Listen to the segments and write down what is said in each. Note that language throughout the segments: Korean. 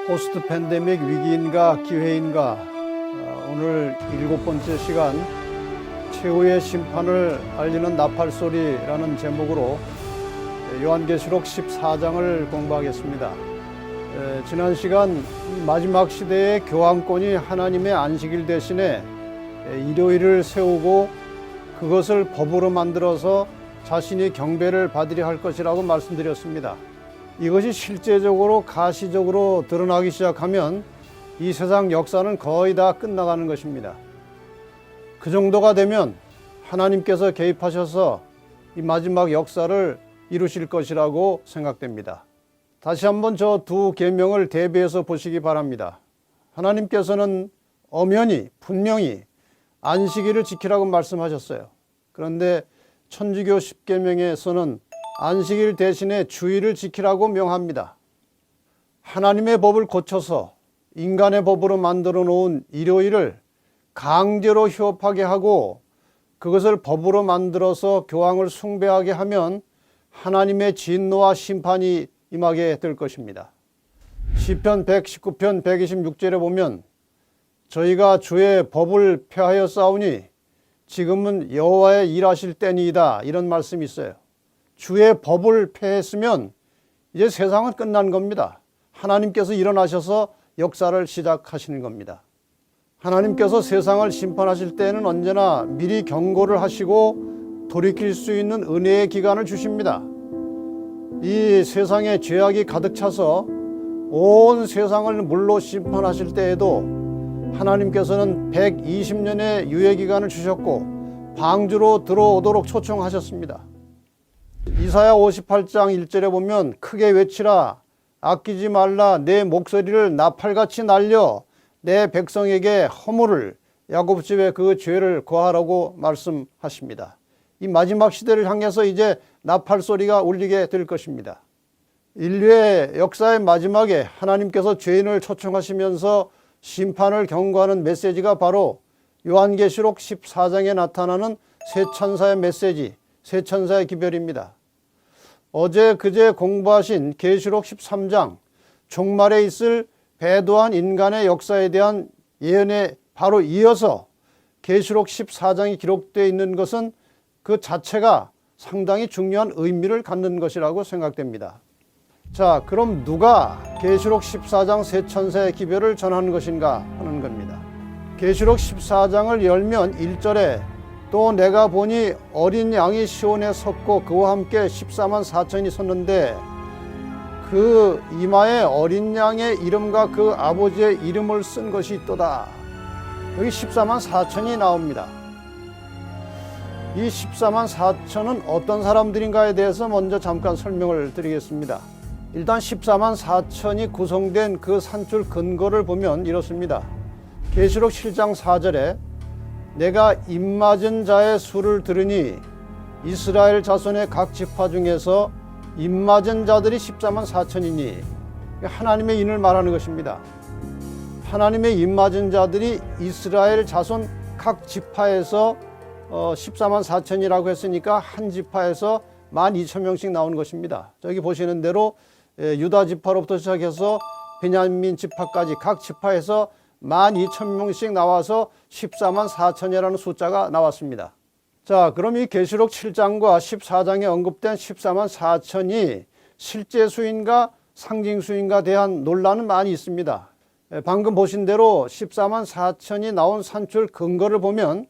포스트 팬데믹 위기인가 기회인가, 오늘 7번째 시간 최후의 심판을 알리는 나팔소리라는 제목으로 요한계시록 14장을 공부하겠습니다. 지난 시간 마지막 시대의 교황권이 하나님의 안식일 대신에 일요일을 세우고 그것을 법으로 만들어서 자신이 경배를 받으려 할 것이라고 말씀드렸습니다. 이것이 실제적으로 가시적으로 드러나기 시작하면 이 세상 역사는 거의 다 끝나가는 것입니다. 그 정도가 되면 하나님께서 개입하셔서 이 마지막 역사를 이루실 것이라고 생각됩니다. 다시 한번 저 두 계명을 대비해서 보시기 바랍니다. 하나님께서는 엄연히 분명히 안식일을 지키라고 말씀하셨어요. 그런데 천주교 10계명에서는 안식일 대신에 주일을 지키라고 명합니다. 하나님의 법을 고쳐서 인간의 법으로 만들어 놓은 일요일을 강제로 휴업하게 하고 그것을 법으로 만들어서 교황을 숭배하게 하면 하나님의 진노와 심판이 임하게 될 것입니다. 시편 119편 126절에 보면 저희가 주의 법을 폐하여 싸우니 지금은 여호와의 일하실 때니이다, 이런 말씀이 있어요. 주의 법을 폐했으면 이제 세상은 끝난 겁니다. 하나님께서 일어나셔서 역사를 시작하시는 겁니다. 하나님께서 세상을 심판하실 때에는 언제나 미리 경고를 하시고 돌이킬 수 있는 은혜의 기간을 주십니다. 이 세상에 죄악이 가득 차서 온 세상을 물로 심판하실 때에도 하나님께서는 120년의 유예 기간을 주셨고 방주로 들어오도록 초청하셨습니다. 이사야 58장 1절에 보면 크게 외치라, 아끼지 말라, 내 목소리를 나팔같이 날려 내 백성에게 허물을, 야곱 집에 그 죄를 고하라고 말씀하십니다. 이 마지막 시대를 향해서 이제 나팔 소리가 울리게 될 것입니다. 인류의 역사의 마지막에 하나님께서 죄인을 초청하시면서 심판을 경고하는 메시지가 바로 요한계시록 14장에 나타나는 세 천사의 메시지, 세 천사의 기별입니다. 어제 그제 공부하신 계시록 13장 종말에 있을 배도한 인간의 역사에 대한 예언에 바로 이어서 계시록 14장이 기록되어 있는 것은 그 자체가 상당히 중요한 의미를 갖는 것이라고 생각됩니다. 자, 그럼 누가 계시록 14장 세 천사의 기별을 전하는 것인가 하는 겁니다. 계시록 14장을 열면 1절에 또 내가 보니 어린 양이 시온에 섰고 그와 함께 14만 4천이 섰는데 그 이마에 어린 양의 이름과 그 아버지의 이름을 쓴 것이 있도다. 여기 14만 4천이 나옵니다. 이 14만 4천은 어떤 사람들인가에 대해서 먼저 잠깐 설명을 드리겠습니다. 일단 14만 4천이 구성된 그 산출 근거를 보면 이렇습니다. 계시록 7장 4절에 내가 입맞은 자의 수를 들으니 이스라엘 자손의 각 지파 중에서 입맞은 자들이 14만 4천이니 하나님의 인을 말하는 것입니다. 하나님의 입맞은 자들이 이스라엘 자손 각 지파에서 14만 4천이라고 했으니까 한 지파에서 12,000명씩 나오는 것입니다. 저기 보시는 대로 유다 지파로부터 시작해서 베냐민 지파까지 각 지파에서 12,000명씩 나와서 14만 4천이라는 숫자가 나왔습니다. 자, 그럼 이 계시록 7장과 14장에 언급된 14만 4천이 실제 수인가 상징 수인가 대한 논란은 많이 있습니다. 방금 보신 대로 14만 4천이 나온 산출 근거를 보면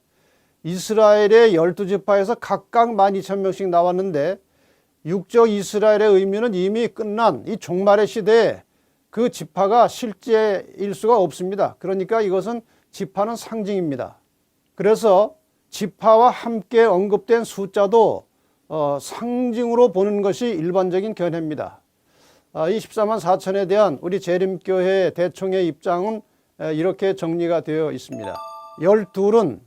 이스라엘의 12지파에서 각각 12,000명씩 나왔는데 육적 이스라엘의 의미는 이미 끝난 이 종말의 시대에 그 지파가 실제일 수가 없습니다. 그러니까 이것은 지파는 상징입니다. 그래서 지파와 함께 언급된 숫자도 상징으로 보는 것이 일반적인 견해입니다. 이 14만 4천에 대한 우리 재림교회 대총의 입장은 이렇게 정리가 되어 있습니다. 12은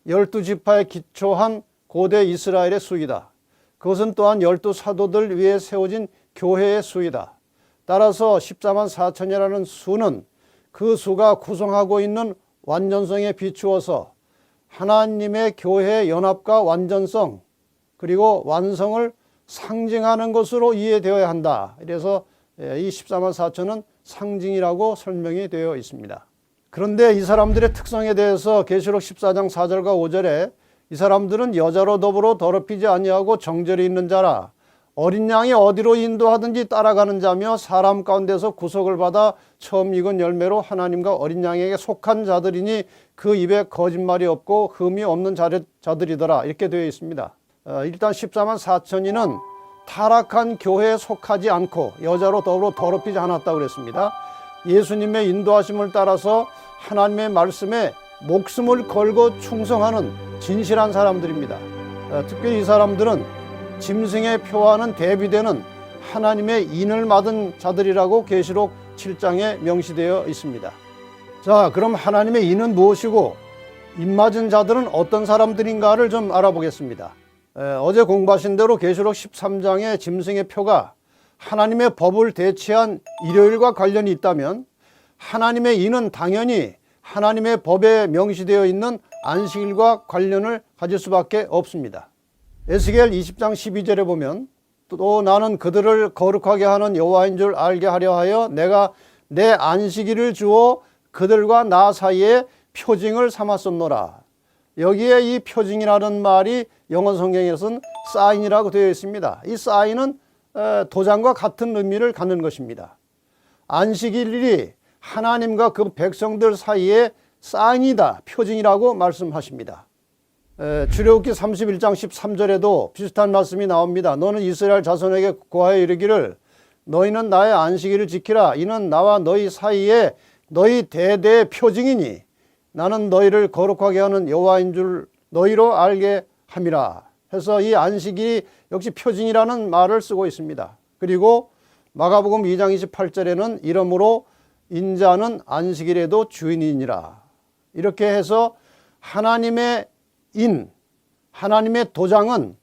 12지파에 기초한 고대 이스라엘의 수이다. 그것은 또한 12사도들 위에 세워진 교회의 수이다. 따라서 14만 4천이라는 수는 그 수가 구성하고 있는 완전성에 비추어서 하나님의 교회의 연합과 완전성 그리고 완성을 상징하는 것으로 이해되어야 한다. 그래서 이 14만 4천은 상징이라고 설명이 되어 있습니다. 그런데 이 사람들의 특성에 대해서 계시록 14장 4절과 5절에 이 사람들은 여자로 더불어 더럽히지 아니하고 정절이 있는 자라, 어린 양이 어디로 인도하든지 따라가는 자며 사람 가운데서 구속을 받아 처음 익은 열매로 하나님과 어린 양에게 속한 자들이니 그 입에 거짓말이 없고 흠이 없는 자들이더라, 이렇게 되어 있습니다. 일단 14만 4천인은 타락한 교회에 속하지 않고 여자로 더불어 더럽히지 않았다고 그랬습니다. 예수님의 인도하심을 따라서 하나님의 말씀에 목숨을 걸고 충성하는 진실한 사람들입니다. 특별히 이 사람들은 짐승의 표와는 대비되는 하나님의 인을 받은 자들이라고 계시록 7장에 명시되어 있습니다. 자, 그럼 하나님의 인은 무엇이고 인 맞은 자들은 어떤 사람들인가를 좀 알아보겠습니다. 어제 공부하신 대로 계시록 13장의 짐승의 표가 하나님의 법을 대체한 일요일과 관련이 있다면, 하나님의 인은 당연히 하나님의 법에 명시되어 있는 안식일과 관련을 가질 수밖에 없습니다. 에스겔 20장 12절에 보면 또 나는 그들을 거룩하게 하는 여호와인 줄 알게 하려 하여 내가 내 안식일을 주어 그들과 나 사이에 표징을 삼았었노라. 여기에 이 표징이라는 말이 영어 성경에서는 사인이라고 되어 있습니다. 이 사인은 도장과 같은 의미를 갖는 것입니다. 안식일이 하나님과 그 백성들 사이에 사인이다, 표징이라고 말씀하십니다. 출애굽기 31장 13절에도 비슷한 말씀이 나옵니다. 너는 이스라엘 자손에게 고하여 이르기를 너희는 나의 안식일을 지키라. 이는 나와 너희 사이에 너희 대대의 표징이니 나는 너희를 거룩하게 하는 여호와인 줄 너희로 알게 함이라. 해서 이 안식일이 역시 표징이라는 말을 쓰고 있습니다. 그리고 마가복음 2장 28절에는 이러므로 인자는 안식일에도 주인이니라. 이렇게 해서 하나님의 인, 하나님의 도장은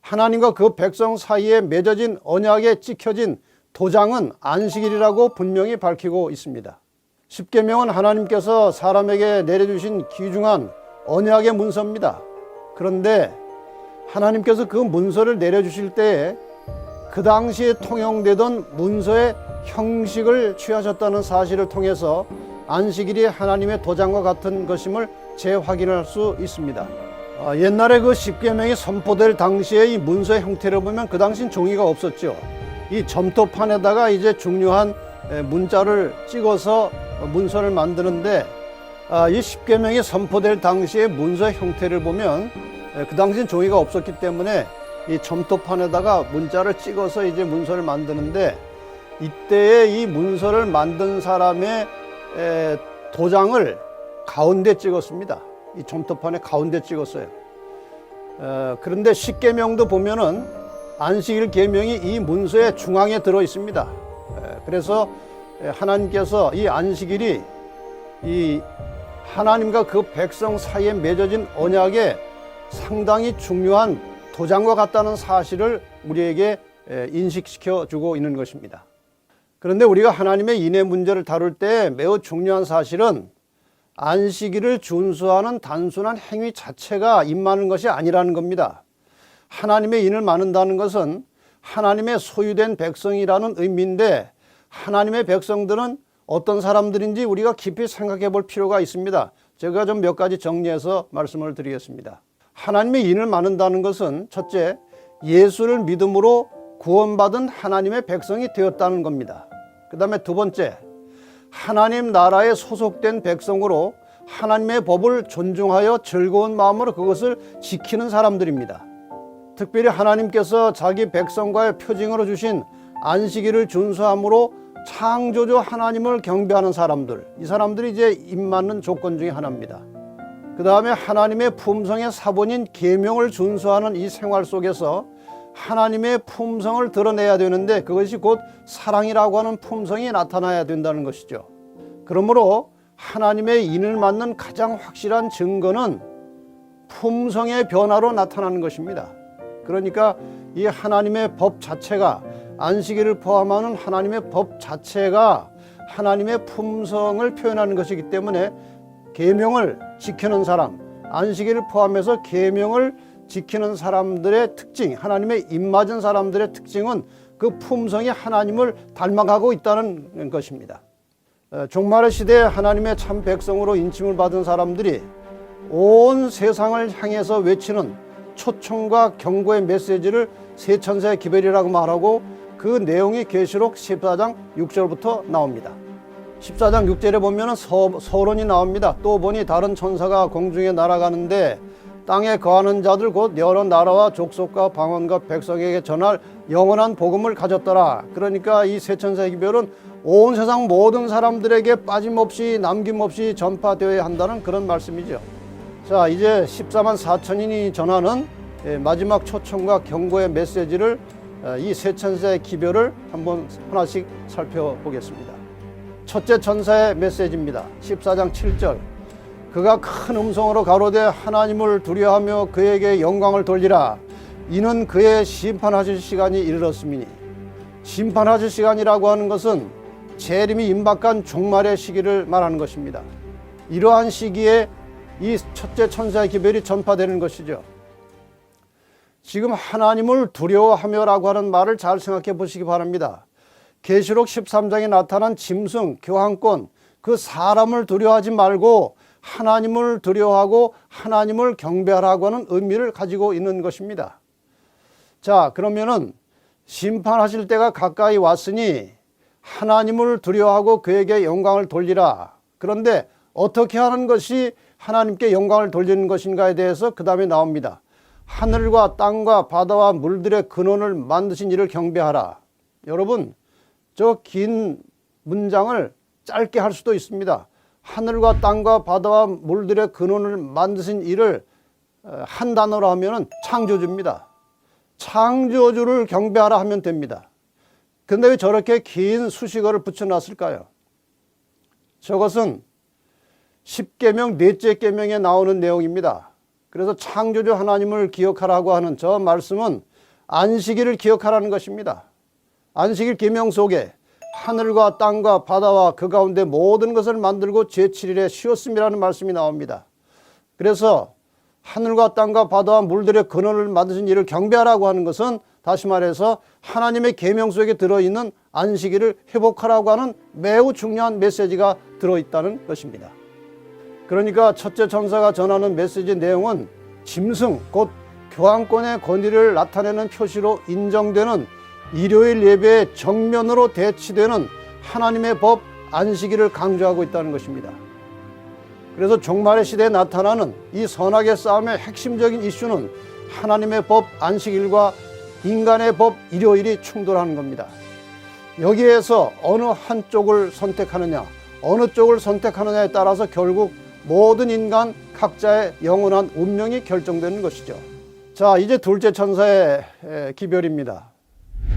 하나님과 그 백성 사이에 맺어진 언약에 찍혀진 도장은 안식일이라고 분명히 밝히고 있습니다. 십계명은 하나님께서 사람에게 내려주신 귀중한 언약의 문서입니다. 그런데 하나님께서 그 문서를 내려주실 때에 그 당시에 통용되던 문서의 형식을 취하셨다는 사실을 통해서 안식일이 하나님의 도장과 같은 것임을 재확인할 수 있습니다. 옛날에 그 십계명이 선포될 당시에 이 문서의 형태를 보면 그 당시엔 종이가 없었죠. 이 점토판에다가 이제 중요한 문자를 찍어서 문서를 만드는데, 이 십계명이 선포될 당시에 문서의 형태를 보면 그 당시엔 종이가 없었기 때문에 이 점토판에다가 문자를 찍어서 이제 문서를 만드는데, 이때에 이 문서를 만든 사람의 도장을 가운데 찍었습니다. 이 점토판의 가운데 찍었어요. 그런데 십계명도 보면은 안식일 계명이 이 문서의 중앙에 들어 있습니다. 그래서 하나님께서 이 안식일이 이 하나님과 그 백성 사이에 맺어진 언약에 상당히 중요한 도장과 같다는 사실을 우리에게 인식시켜 주고 있는 것입니다. 그런데 우리가 하나님의 인의 문제를 다룰 때 매우 중요한 사실은 안식일을 준수하는 단순한 행위 자체가 인 많은 것이 아니라는 겁니다. 하나님의 인을 많는다는 것은 하나님의 소유된 백성이라는 의미인데, 하나님의 백성들은 어떤 사람들인지 우리가 깊이 생각해 볼 필요가 있습니다. 제가 좀 몇 가지 정리해서 말씀을 드리겠습니다. 하나님의 인을 많는다는 것은 첫째, 예수를 믿음으로 구원받은 하나님의 백성이 되었다는 겁니다. 그 다음에 두 번째, 하나님 나라에 소속된 백성으로 하나님의 법을 존중하여 즐거운 마음으로 그것을 지키는 사람들입니다. 특별히 하나님께서 자기 백성과의 표징으로 주신 안식일을 준수함으로 창조주 하나님을 경배하는 사람들, 이 사람들이 이제 입맞는 조건 중에 하나입니다. 그 다음에 하나님의 품성의 사본인 계명을 준수하는 이 생활 속에서 하나님의 품성을 드러내야 되는데, 그것이 곧 사랑이라고 하는 품성이 나타나야 된다는 것이죠. 그러므로 하나님의 인을 맞는 가장 확실한 증거는 품성의 변화로 나타나는 것입니다. 그러니까 이 하나님의 법 자체가, 안식일을 포함하는 하나님의 법 자체가 하나님의 품성을 표현하는 것이기 때문에 계명을 지키는 사람, 안식일을 포함해서 계명을 지키는 사람들의 특징, 하나님의 입맞은 사람들의 특징은 그 품성이 하나님을 닮아가고 있다는 것입니다. 종말의 시대에 하나님의 참 백성으로 인침을 받은 사람들이 온 세상을 향해서 외치는 초청과 경고의 메시지를 세 천사의 기별이라고 말하고 그 내용이 계시록 14장 6절부터 나옵니다. 14장 6절에 보면 서론이 나옵니다. 또 보니 다른 천사가 공중에 날아가는데 땅에 거하는 자들 곧 여러 나라와 족속과 방언과 백성에게 전할 영원한 복음을 가졌더라. 그러니까 이 세 천사의 기별은 온 세상 모든 사람들에게 빠짐없이 남김없이 전파되어야 한다는 그런 말씀이죠. 자, 이제 14만 4천인이 전하는 마지막 초청과 경고의 메시지를 이 세 천사의 기별을 한번 하나씩 살펴보겠습니다. 첫째 천사의 메시지입니다. 14장 7절. 그가 큰 음성으로 가로되 하나님을 두려워하며 그에게 영광을 돌리라. 이는 그의 심판하실 시간이 이르렀음이니. 심판하실 시간이라고 하는 것은 재림이 임박한 종말의 시기를 말하는 것입니다. 이러한 시기에 이 첫째 천사의 기별이 전파되는 것이죠. 지금 하나님을 두려워하며라고 하는 말을 잘 생각해 보시기 바랍니다. 계시록 13장에 나타난 짐승, 교황권, 그 사람을 두려워하지 말고 하나님을 두려워하고 하나님을 경배하라고 하는 의미를 가지고 있는 것입니다. 자, 그러면은 심판하실 때가 가까이 왔으니 하나님을 두려워하고 그에게 영광을 돌리라. 그런데 어떻게 하는 것이 하나님께 영광을 돌리는 것인가에 대해서 그 다음에 나옵니다. 하늘과 땅과 바다와 물들의 근원을 만드신 이를 경배하라. 여러분, 저 긴 문장을 짧게 할 수도 있습니다. 하늘과 땅과 바다와 물들의 근원을 만드신 이를 한 단어로 하면 창조주입니다. 창조주를 경배하라 하면 됩니다. 근데 왜 저렇게 긴 수식어를 붙여놨을까요? 저것은 10계명 넷째 계명에 나오는 내용입니다. 그래서 창조주 하나님을 기억하라고 하는 저 말씀은 안식일을 기억하라는 것입니다. 안식일 계명 속에 하늘과 땅과 바다와 그 가운데 모든 것을 만들고 제7일에 쉬었음이라는 말씀이 나옵니다. 그래서 하늘과 땅과 바다와 물들의 근원을 만드신 이를 경배하라고 하는 것은 다시 말해서 하나님의 계명 속에 들어있는 안식일을 회복하라고 하는 매우 중요한 메시지가 들어있다는 것입니다. 그러니까 첫째 천사가 전하는 메시지 내용은 짐승 곧 교황권의 권위를 나타내는 표시로 인정되는 일요일 예배의 정면으로 대치되는 하나님의 법 안식일을 강조하고 있다는 것입니다. 그래서 종말의 시대에 나타나는 이 선악의 싸움의 핵심적인 이슈는 하나님의 법 안식일과 인간의 법 일요일이 충돌하는 겁니다. 여기에서 어느 한쪽을 선택하느냐, 어느 쪽을 선택하느냐에 따라서 결국 모든 인간 각자의 영원한 운명이 결정되는 것이죠. 자, 이제 둘째 천사의 기별입니다.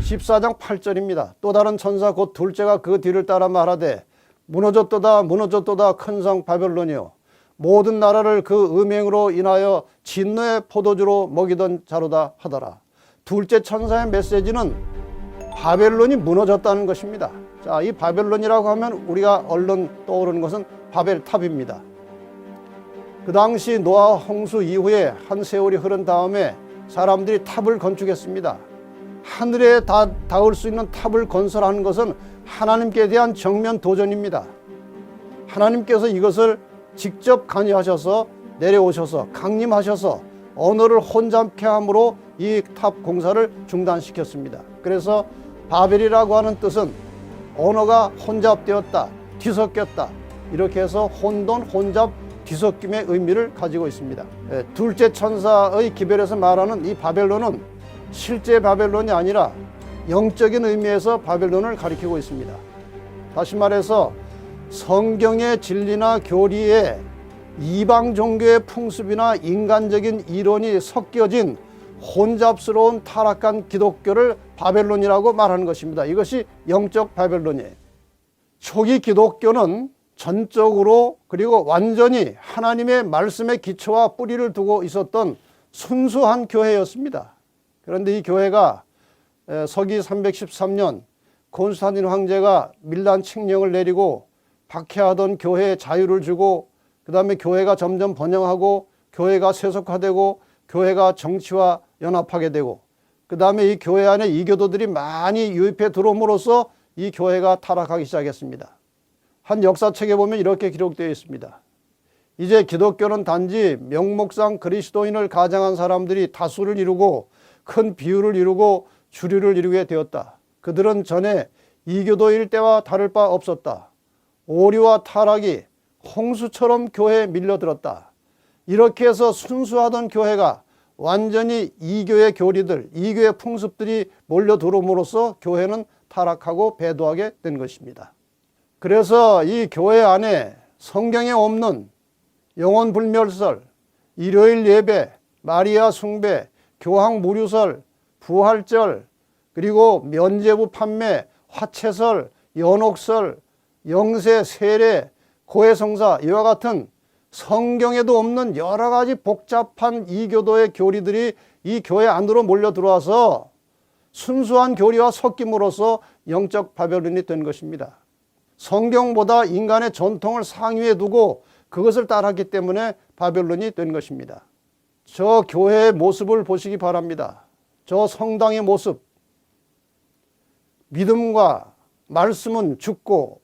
14장 8절입니다. 또 다른 천사 곧 둘째가 그 뒤를 따라 말하되 무너졌도다 무너졌도다 큰 성 바벨론이요 모든 나라를 그 음행으로 인하여 진노의 포도주로 먹이던 자로다 하더라. 둘째 천사의 메시지는 바벨론이 무너졌다는 것입니다. 자, 이 바벨론이라고 하면 우리가 얼른 떠오르는 것은 바벨탑입니다. 그 당시 노아 홍수 이후에 한 세월이 흐른 다음에 사람들이 탑을 건축했습니다. 하늘에 닿을 수 있는 탑을 건설하는 것은 하나님께 대한 정면 도전입니다. 하나님께서 이것을 직접 관여하셔서 내려오셔서 강림하셔서 언어를 혼잡케 함으로 이 탑 공사를 중단시켰습니다. 그래서 바벨이라고 하는 뜻은 언어가 혼잡되었다, 뒤섞였다, 이렇게 해서 혼돈, 혼잡, 뒤섞임의 의미를 가지고 있습니다. 둘째 천사의 기별에서 말하는 이 바벨론은 실제 바벨론이 아니라 영적인 의미에서 바벨론을 가리키고 있습니다. 다시 말해서 성경의 진리나 교리에 이방 종교의 풍습이나 인간적인 이론이 섞여진 혼잡스러운 타락한 기독교를 바벨론이라고 말하는 것입니다. 이것이 영적 바벨론이에요. 초기 기독교는 전적으로 그리고 완전히 하나님의 말씀의 기초와 뿌리를 두고 있었던 순수한 교회였습니다. 그런데 이 교회가 서기 313년 콘스탄틴 황제가 밀란 칙령을 내리고 박해하던 교회에 자유를 주고 그 다음에 교회가 점점 번영하고 교회가 세속화되고 교회가 정치와 연합하게 되고 그 다음에 이 교회 안에 이교도들이 많이 유입해 들어옴으로써 이 교회가 타락하기 시작했습니다. 한 역사책에 보면 이렇게 기록되어 있습니다. 이제 기독교는 단지 명목상 그리스도인을 가장한 사람들이 다수를 이루고 큰 비율을 이루고 주류를 이루게 되었다. 그들은 전에 이교도일 때와 다를 바 없었다. 오류와 타락이 홍수처럼 교회에 밀려들었다. 이렇게 해서 순수하던 교회가 완전히 이교의 교리들, 이교의 풍습들이 몰려들어옴으로써 교회는 타락하고 배도하게 된 것입니다. 그래서 이 교회 안에 성경에 없는 영혼불멸설, 일요일 예배, 마리아 숭배, 교황 무류설, 부활절, 그리고 면죄부 판매, 화채설, 연옥설, 영세, 세례, 고해성사 이와 같은 성경에도 없는 여러 가지 복잡한 이교도의 교리들이 이 교회 안으로 몰려 들어와서 순수한 교리와 섞임으로써 영적 바벨론이 된 것입니다. 성경보다 인간의 전통을 상위에 두고 그것을 따랐기 때문에 바벨론이 된 것입니다. 저 교회의 모습을 보시기 바랍니다. 저 성당의 모습. 믿음과 말씀은 죽고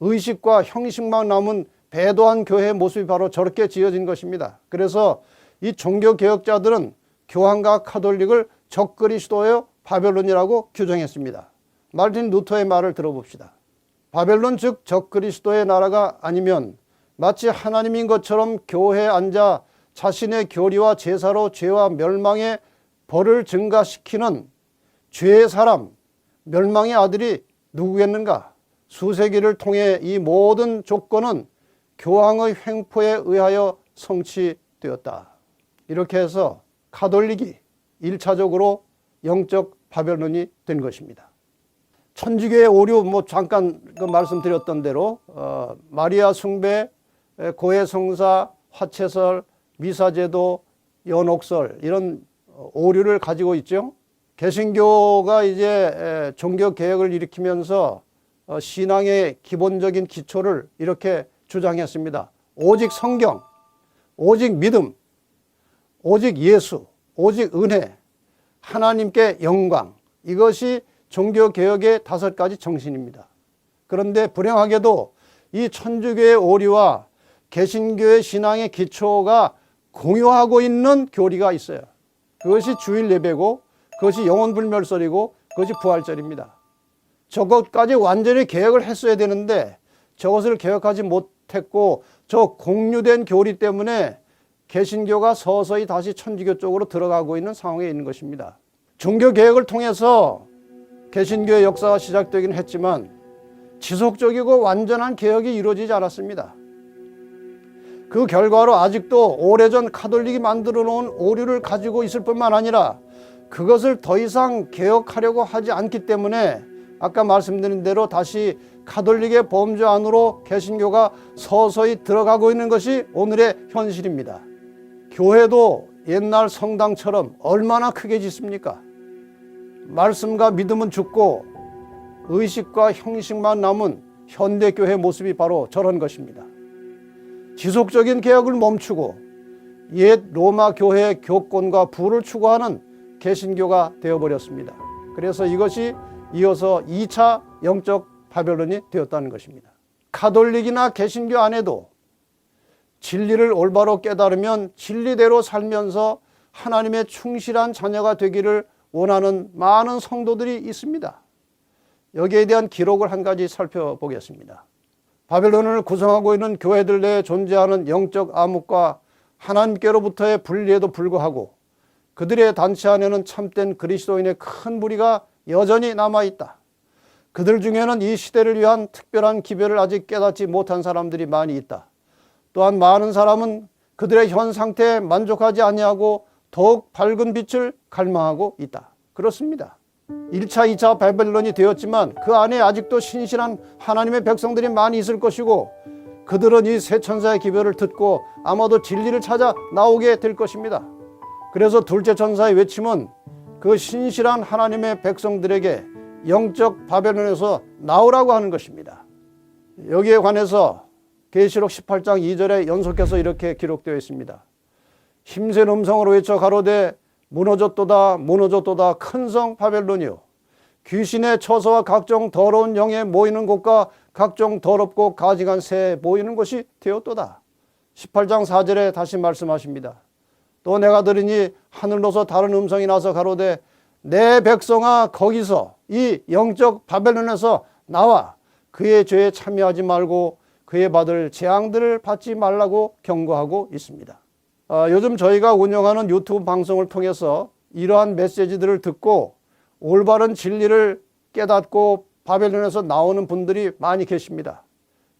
의식과 형식만 남은 배도한 교회의 모습이 바로 저렇게 지어진 것입니다. 그래서 이 종교개혁자들은 교황과 카톨릭을 적그리스도의 바벨론이라고 규정했습니다. 마르틴 루터의 말을 들어봅시다. 바벨론 즉 적그리스도의 나라가 아니면 마치 하나님인 것처럼 교회에 앉아 자신의 교리와 제사로 죄와 멸망의 벌을 증가시키는 죄의 사람, 멸망의 아들이 누구겠는가? 수세기를 통해 이 모든 조건은 교황의 횡포에 의하여 성취되었다. 이렇게 해서 카톨릭이 1차적으로 영적 바벨론이 된 것입니다. 천주교의 오류 잠깐 말씀드렸던 대로 마리아 숭배, 고해성사, 화채설, 미사제도, 연옥설 이런 오류를 가지고 있죠. 개신교가 이제 종교개혁을 일으키면서 신앙의 기본적인 기초를 이렇게 주장했습니다. 오직 성경, 오직 믿음, 오직 예수, 오직 은혜, 하나님께 영광, 이것이 종교개혁의 5가지 정신입니다. 그런데 불행하게도 이 천주교의 오류와 개신교의 신앙의 기초가 공유하고 있는 교리가 있어요. 그것이 주일 예배고 그것이 영혼불멸설이고 그것이 부활절입니다. 저것까지 완전히 개혁을 했어야 되는데 저것을 개혁하지 못했고 저 공유된 교리 때문에 개신교가 서서히 다시 천주교 쪽으로 들어가고 있는 상황에 있는 것입니다. 종교개혁을 통해서 개신교의 역사가 시작되긴 했지만 지속적이고 완전한 개혁이 이루어지지 않았습니다. 그 결과로 아직도 오래전 카톨릭이 만들어 놓은 오류를 가지고 있을 뿐만 아니라 그것을 더 이상 개혁하려고 하지 않기 때문에 아까 말씀드린 대로 다시 카톨릭의 범주 안으로 개신교가 서서히 들어가고 있는 것이 오늘의 현실입니다. 교회도 옛날 성당처럼 얼마나 크게 짓습니까? 말씀과 믿음은 죽고 의식과 형식만 남은 현대교회 모습이 바로 저런 것입니다. 지속적인 개혁을 멈추고 옛 로마 교회의 교권과 부를 추구하는 개신교가 되어버렸습니다. 그래서 이것이 이어서 2차 영적 바벨론이 되었다는 것입니다. 카톨릭이나 개신교 안에도 진리를 올바로 깨달으면 진리대로 살면서 하나님의 충실한 자녀가 되기를 원하는 많은 성도들이 있습니다. 여기에 대한 기록을 한 가지 살펴보겠습니다. 바벨론을 구성하고 있는 교회들 내에 존재하는 영적 암흑과 하나님께로부터의 분리에도 불구하고 그들의 단체 안에는 참된 그리스도인의 큰 무리가 여전히 남아있다. 그들 중에는 이 시대를 위한 특별한 기별을 아직 깨닫지 못한 사람들이 많이 있다. 또한 많은 사람은 그들의 현 상태에 만족하지 아니하고 더욱 밝은 빛을 갈망하고 있다. 그렇습니다. 1차, 2차 바벨론이 되었지만 그 안에 아직도 신실한 하나님의 백성들이 많이 있을 것이고 그들은 이 세 천사의 기별을 듣고 아마도 진리를 찾아 나오게 될 것입니다. 그래서 둘째 천사의 외침은 그 신실한 하나님의 백성들에게 영적 바벨론에서 나오라고 하는 것입니다. 여기에 관해서 계시록 18장 2절에 연속해서 이렇게 기록되어 있습니다. 힘센 음성으로 외쳐 가로되 무너졌도다 무너졌도다 큰 성 바벨론이요 귀신의 처소와 각종 더러운 영에 모이는 곳과 각종 더럽고 가증한 새에 모이는 곳이 되었도다. 18장 4절에 다시 말씀하십니다. 또 내가 들으니 하늘로서 다른 음성이 나서 가로되 내 백성아 거기서 이 영적 바벨론에서 나와 그의 죄에 참여하지 말고 그의 받을 재앙들을 받지 말라고 경고하고 있습니다. 요즘 저희가 운영하는 유튜브 방송을 통해서 이러한 메시지들을 듣고 올바른 진리를 깨닫고 바벨론에서 나오는 분들이 많이 계십니다.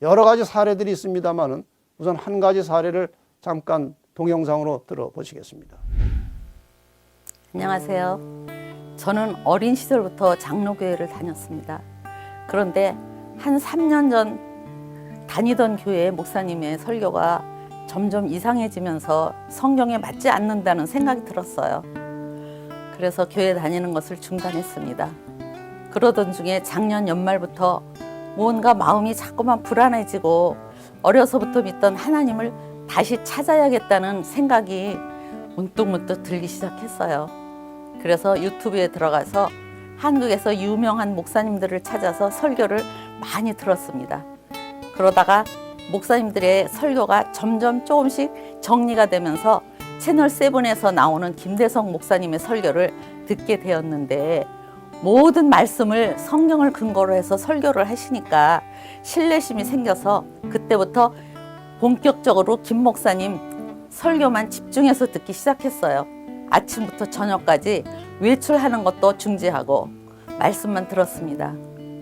여러 가지 사례들이 있습니다만 우선 한 가지 사례를 잠깐 동영상으로 들어보시겠습니다. 안녕하세요. 저는 어린 시절부터 장로교회를 다녔습니다. 그런데 한 3년 전 다니던 교회 목사님의 설교가 점점 이상해지면서 성경에 맞지 않는다는 생각이 들었어요. 그래서 교회 다니는 것을 중단했습니다. 그러던 중에 작년 연말부터 뭔가 마음이 자꾸만 불안해지고 어려서부터 믿던 하나님을 다시 찾아야겠다는 생각이 문득문득 들기 시작했어요. 그래서 유튜브에 들어가서 한국에서 유명한 목사님들을 찾아서 설교를 많이 들었습니다. 그러다가 목사님들의 설교가 점점 조금씩 정리가 되면서 채널7에서 나오는 김대성 목사님의 설교를 듣게 되었는데 모든 말씀을 성경을 근거로 해서 설교를 하시니까 신뢰심이 생겨서 그때부터 본격적으로 김 목사님 설교만 집중해서 듣기 시작했어요. 아침부터 저녁까지 외출하는 것도 중지하고 말씀만 들었습니다.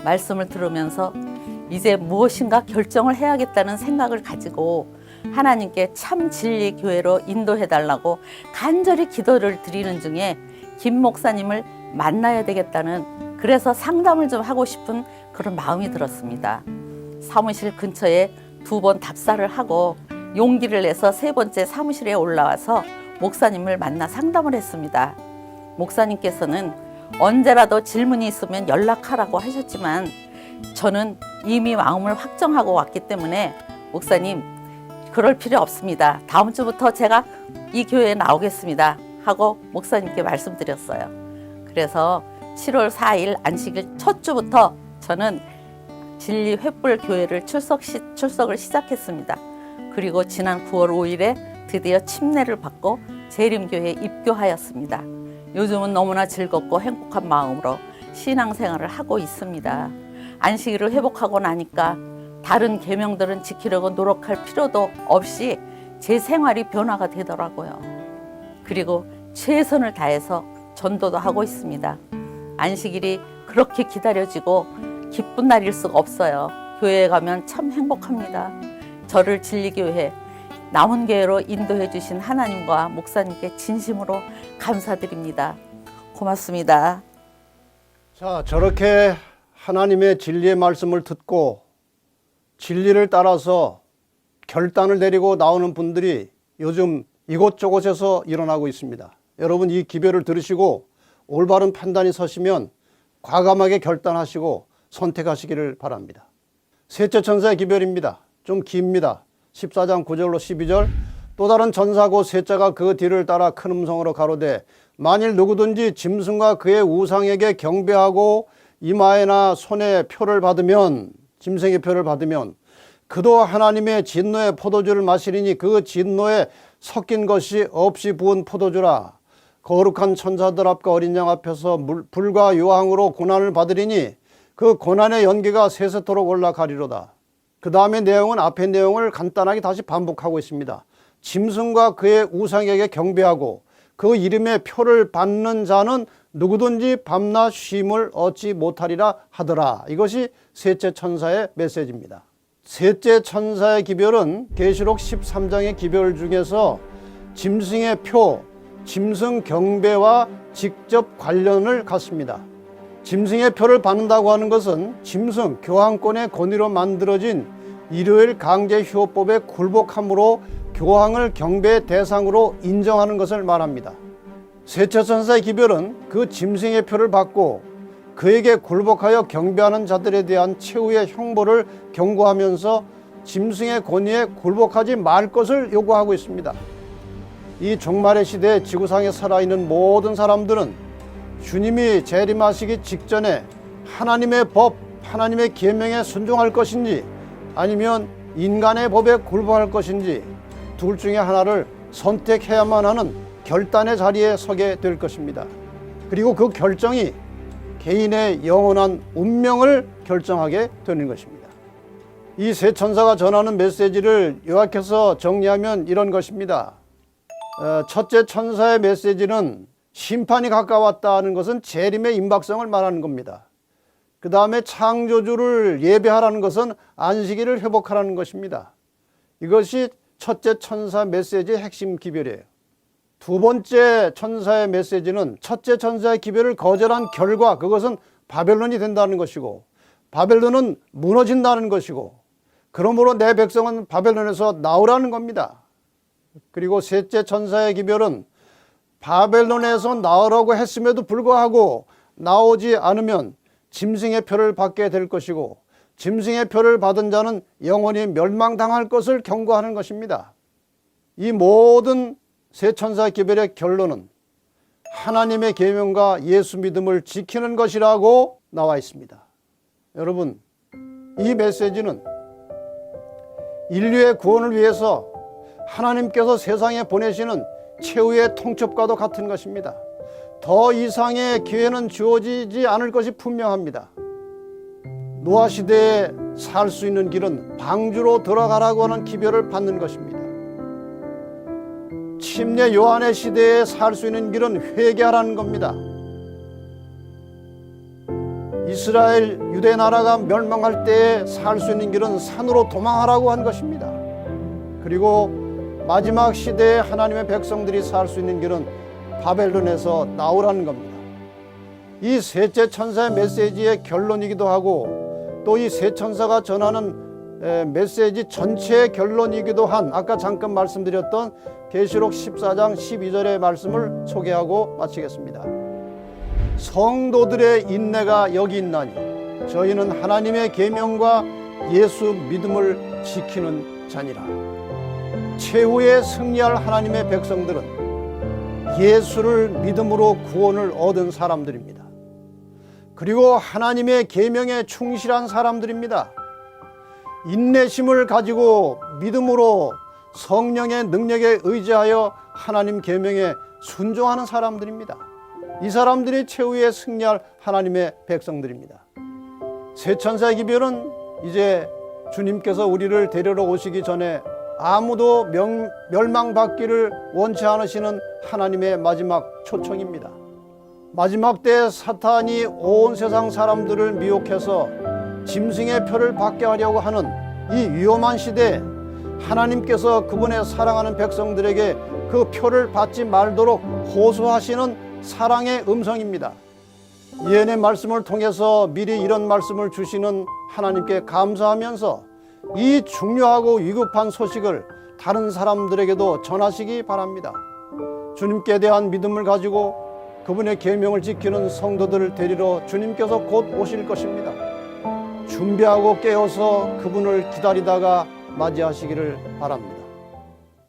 말씀을 들으면서 이제 무엇인가 결정을 해야겠다는 생각을 가지고 하나님께 참 진리 교회로 인도해달라고 간절히 기도를 드리는 중에 김 목사님을 만나야 되겠다는 그래서 상담을 좀 하고 싶은 그런 마음이 들었습니다. 사무실 근처에 2번 답사를 하고 용기를 내서 3번째 사무실에 올라와서 목사님을 만나 상담을 했습니다. 목사님께서는 언제라도 질문이 있으면 연락하라고 하셨지만 저는 이미 마음을 확정하고 왔기 때문에 목사님 그럴 필요 없습니다. 다음 주부터 제가 이 교회에 나오겠습니다 하고 목사님께 말씀드렸어요. 그래서 7월 4일 안식일 첫 주부터 저는 진리 횃불 교회를 출석을 시작했습니다. 그리고 지난 9월 5일에 드디어 침례를 받고 재림교회에 입교하였습니다. 요즘은 너무나 즐겁고 행복한 마음으로 신앙생활을 하고 있습니다. 안식일을 회복하고 나니까 다른 계명들은 지키려고 노력할 필요도 없이 제 생활이 변화가 되더라고요. 그리고 최선을 다해서 전도도 하고 있습니다. 안식일이 그렇게 기다려지고 기쁜 날일 수가 없어요. 교회에 가면 참 행복합니다. 저를 진리교회 남은 교회로 인도해 주신 하나님과 목사님께 진심으로 감사드립니다. 고맙습니다. 자, 저렇게 하나님의 진리의 말씀을 듣고 진리를 따라서 결단을 내리고 나오는 분들이 요즘 이곳저곳에서 일어나고 있습니다. 여러분 이 기별을 들으시고 올바른 판단이 서시면 과감하게 결단하시고 선택하시기를 바랍니다. 셋째 천사의 기별입니다. 좀 깁니다. 14장 9절로 12절 또 다른 전사고 셋째가 그 뒤를 따라 큰 음성으로 가로되 만일 누구든지 짐승과 그의 우상에게 경배하고 이마에나 손에 표를 받으면 짐승의 표를 받으면 그도 하나님의 진노의 포도주를 마시리니 그 진노에 섞인 것이 없이 부은 포도주라. 거룩한 천사들 앞과 어린 양 앞에서 불과 요항으로 고난을 받으리니 그 고난의 연기가 세세토록 올라가리로다. 그 다음에 내용은 앞의 내용을 간단하게 다시 반복하고 있습니다. 짐승과 그의 우상에게 경배하고 그 이름의 표를 받는 자는 누구든지 밤낮 쉼을 얻지 못하리라 하더라. 이것이 셋째 천사의 메시지입니다. 셋째 천사의 기별은 계시록 13장의 기별 중에서 짐승의 표, 짐승 경배와 직접 관련을 갖습니다. 짐승의 표를 받는다고 하는 것은 짐승 교황권의 권위로 만들어진 일요일 강제 휴업법에 굴복함으로 교황을 경배의 대상으로 인정하는 것을 말합니다. 셋째 천사의 기별은 그 짐승의 표를 받고 그에게 굴복하여 경배하는 자들에 대한 최후의 형벌을 경고하면서 짐승의 권위에 굴복하지 말 것을 요구하고 있습니다. 이 종말의 시대에 지구상에 살아있는 모든 사람들은 주님이 재림하시기 직전에 하나님의 법, 하나님의 계명에 순종할 것인지 아니면 인간의 법에 굴복할 것인지 둘 중에 하나를 선택해야만 하는 결단의 자리에 서게 될 것입니다. 그리고 그 결정이 개인의 영원한 운명을 결정하게 되는 것입니다. 이 세 천사가 전하는 메시지를 요약해서 정리하면 이런 것입니다. 첫째 천사의 메시지는 심판이 가까웠다는 것은 재림의 임박성을 말하는 겁니다. 그 다음에 창조주를 예배하라는 것은 안식일을 회복하라는 것입니다. 이것이 첫째 천사 메시지의 핵심 기별이에요. 두 번째 천사의 메시지는 첫째 천사의 기별을 거절한 결과 그것은 바벨론이 된다는 것이고 바벨론은 무너진다는 것이고 그러므로 내 백성은 바벨론에서 나오라는 겁니다. 그리고 셋째 천사의 기별은 바벨론에서 나오라고 했음에도 불구하고 나오지 않으면 짐승의 표를 받게 될 것이고 짐승의 표를 받은 자는 영원히 멸망당할 것을 경고하는 것입니다. 이 모든 세 천사의 기별의 결론은 하나님의 계명과 예수 믿음을 지키는 것이라고 나와 있습니다. 여러분, 이 메시지는 인류의 구원을 위해서 하나님께서 세상에 보내시는 최후의 통첩과도 같은 것입니다. 더 이상의 기회는 주어지지 않을 것이 분명합니다. 노아 시대에 살 수 있는 길은 방주로 들어가라고 하는 기별을 받는 것입니다. 침례 요한의 시대에 살 수 있는 길은 회개하라는 겁니다. 이스라엘 유대 나라가 멸망할 때에 살 수 있는 길은 산으로 도망하라고 한 것입니다. 그리고 마지막 시대에 하나님의 백성들이 살 수 있는 길은 바벨론에서 나오라는 겁니다. 이 셋째 천사의 메시지의 결론이기도 하고 또 이 세 천사가 전하는 메시지 전체의 결론이기도 한 아까 잠깐 말씀드렸던 계시록 14장 12절의 말씀을 소개하고 마치겠습니다. 성도들의 인내가 여기 있나니 저희는 하나님의 계명과 예수 믿음을 지키는 자니라. 최후에 승리할 하나님의 백성들은 예수를 믿음으로 구원을 얻은 사람들입니다. 그리고 하나님의 계명에 충실한 사람들입니다. 인내심을 가지고 믿음으로 성령의 능력에 의지하여 하나님 계명에 순종하는 사람들입니다. 이 사람들이 최후에 승리할 하나님의 백성들입니다. 세 천사의 기별은 이제 주님께서 우리를 데리러 오시기 전에 아무도 멸망받기를 원치 않으시는 하나님의 마지막 초청입니다. 마지막 때 사탄이 온 세상 사람들을 미혹해서 짐승의 표를 받게 하려고 하는 이 위험한 시대에 하나님께서 그분의 사랑하는 백성들에게 그 표를 받지 말도록 호소하시는 사랑의 음성입니다. 예언의 말씀을 통해서 미리 이런 말씀을 주시는 하나님께 감사하면서 이 중요하고 위급한 소식을 다른 사람들에게도 전하시기 바랍니다. 주님께 대한 믿음을 가지고 그분의 계명을 지키는 성도들을 데리러 주님께서 곧 오실 것입니다. 준비하고 깨어서 그분을 기다리다가 맞이하시기를 바랍니다.